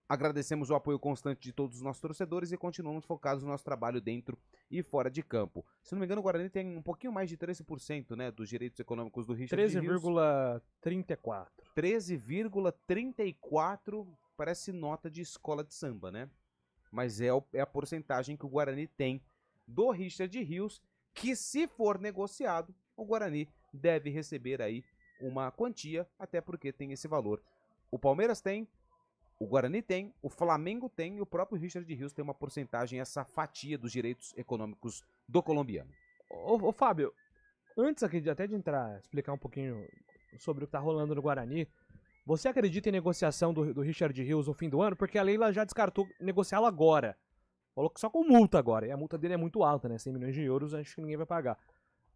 Agradecemos o apoio constante de todos os nossos torcedores e continuamos focados no nosso trabalho dentro e fora de campo. Se não me engano, o Guarani tem um pouquinho mais de 13%, né, dos direitos econômicos do Richard Rios. 13,34. 13,34 parece nota de escola de samba, né? Mas é a porcentagem que o Guarani tem do Richard Rios, que se for negociado, o Guarani deve receber aí uma quantia, até porque tem esse valor. O Palmeiras tem, o Guarani tem, o Flamengo tem e o próprio Richard Rios tem uma porcentagem, essa fatia dos direitos econômicos do colombiano. Ô Fábio, antes aqui até de entrar, explicar um pouquinho sobre o que tá rolando no Guarani, você acredita em negociação do Richard Rios no fim do ano? Porque a Leila já descartou negociá-lo agora. Falou que só com multa agora. E a multa dele é muito alta, né? 100 milhões de euros, acho que ninguém vai pagar.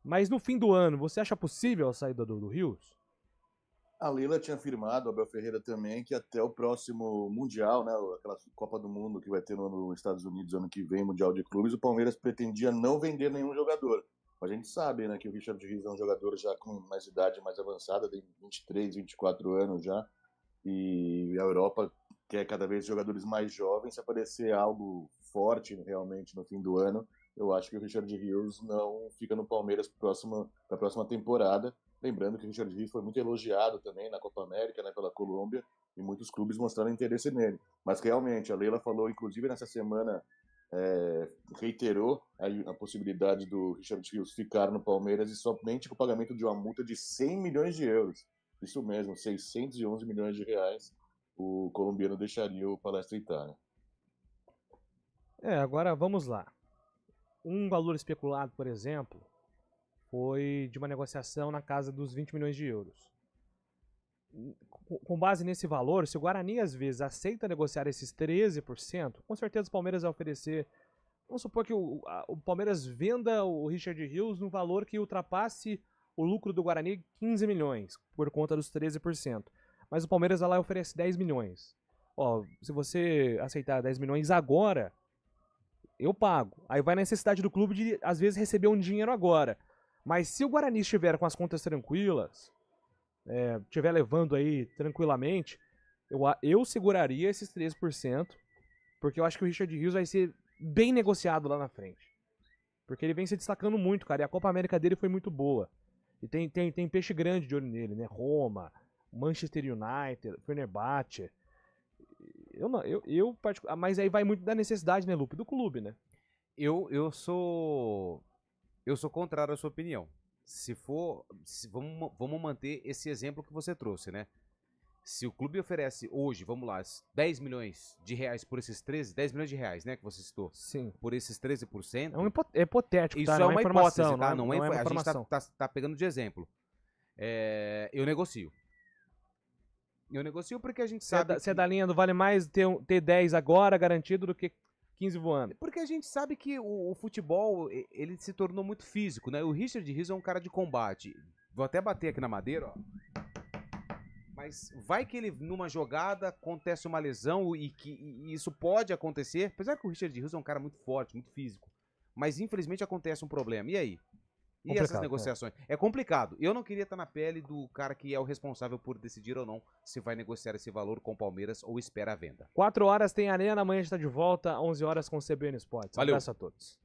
Mas no fim do ano, você acha possível a saída do Rios? A Leila tinha afirmado, o Abel Ferreira também, que até o próximo Mundial, né, aquela Copa do Mundo que vai ter nos Estados Unidos ano que vem, Mundial de Clubes, o Palmeiras pretendia não vender nenhum jogador. Mas a gente sabe, né, que o Richard Rios é um jogador já com mais idade mais avançada, tem 23, 24 anos já, e a Europa quer cada vez jogadores mais jovens. Se aparecer algo forte realmente no fim do ano, eu acho que o Richard Rios não fica no Palmeiras para a próxima temporada. Lembrando que o Richard Rios foi muito elogiado também na Copa América, né, pela Colômbia, e muitos clubes mostraram interesse nele. Mas realmente, a Leila falou, inclusive nessa semana, reiterou a possibilidade do Richard Rios ficar no Palmeiras e somente com o pagamento de uma multa de 100 milhões de euros. Isso mesmo, 611 milhões de reais o colombiano deixaria o Palestra Itália. Agora vamos lá. Um valor especulado, por exemplo, foi de uma negociação na casa dos 20 milhões de euros. Com base nesse valor, se o Guarani às vezes aceita negociar esses 13%, com certeza o Palmeiras vai oferecer. Vamos supor que o Palmeiras venda o Richard Rios no valor que ultrapasse o lucro do Guarani 15 milhões, por conta dos 13%. Mas o Palmeiras vai lá e oferece 10 milhões. Ó, se você aceitar 10 milhões agora, eu pago. Aí vai na necessidade do clube de, às vezes, receber um dinheiro agora. Mas se o Guarani estiver com as contas tranquilas, estiver levando aí tranquilamente, eu seguraria esses 13%, porque eu acho que o Richard Rios vai ser bem negociado lá na frente. Porque ele vem se destacando muito, cara, e a Copa América dele foi muito boa. E tem peixe grande de olho nele, né? Roma, Manchester United, Fenerbahçe. Mas aí vai muito da necessidade, né, Lupe? Do clube, né? Eu sou contrário à sua opinião. Vamos manter esse exemplo que você trouxe, né? Se o clube oferece hoje, vamos lá, 10 milhões de reais por esses 13, 10 milhões de reais, né, que você citou. Sim. Por esses 13%. É hipotético, isso tá? é uma hipótese, tá? Não é a gente tá pegando de exemplo. Eu negocio. Eu negocio porque a gente sabe... Você é da linha do vale mais ter 10 agora garantido do que 15 voando. Porque a gente sabe que o futebol, ele se tornou muito físico, né? O Richard Rios é um cara de combate. Vou até bater aqui na madeira, ó. Mas vai que ele, numa jogada, acontece uma lesão e isso pode acontecer. Apesar que o Richard Rios é um cara muito forte, muito físico. Mas, infelizmente, acontece um problema. E aí? E essas negociações? É complicado. Eu não queria estar na pele do cara que é o responsável por decidir ou não se vai negociar esse valor com o Palmeiras ou espera a venda. 4 horas tem Arena, amanhã a gente está de volta, 11 horas com o CBN Esportes. Valeu. Abraço a todos.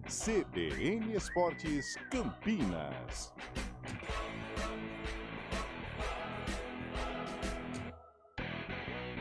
CBN Esportes Campinas.